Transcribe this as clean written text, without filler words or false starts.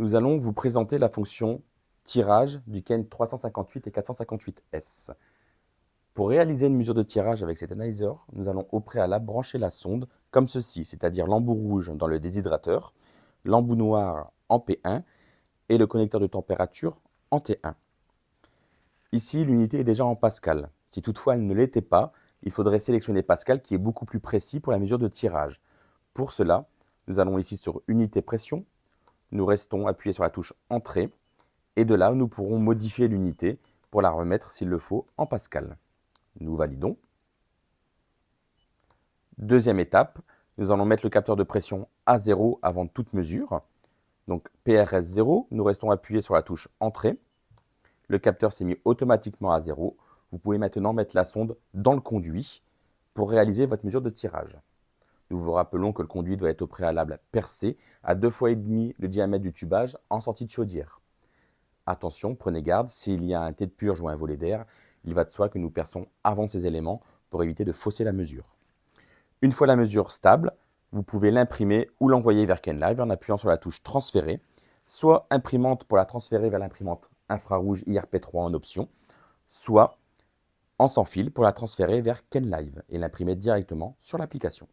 nous allons vous présenter la fonction tirage du Ken 358 et 458S. Pour réaliser une mesure de tirage avec cet analyseur, nous allons au préalable brancher la sonde comme ceci, c'est-à-dire l'embout rouge dans le déshydrateur, l'embout noir en P1 et le connecteur de température en T1. Ici, l'unité est déjà en Pascal. Si toutefois elle ne l'était pas, il faudrait sélectionner Pascal qui est beaucoup plus précis pour la mesure de tirage. Pour cela, nous allons ici sur Unité pression, nous restons appuyés sur la touche Entrée et de là, nous pourrons modifier l'unité pour la remettre, s'il le faut, en Pascal. Nous validons. Deuxième étape, nous allons mettre le capteur de pression à 0 avant toute mesure. Donc PRS 0, nous restons appuyés sur la touche Entrée. Le capteur s'est mis automatiquement à 0. Vous pouvez maintenant mettre la sonde dans le conduit pour réaliser votre mesure de tirage. Nous vous rappelons que le conduit doit être au préalable percé à 2,5 fois le diamètre du tubage en sortie de chaudière. Attention, prenez garde, s'il y a un T de purge ou un volet d'air, il va de soi que nous perçons avant ces éléments pour éviter de fausser la mesure. Une fois la mesure stable, vous pouvez l'imprimer ou l'envoyer vers Kenlive en appuyant sur la touche Transférer, soit imprimante pour la transférer vers l'imprimante infrarouge IRP3 en option, soit en sans fil pour la transférer vers Kenlive et l'imprimer directement sur l'application.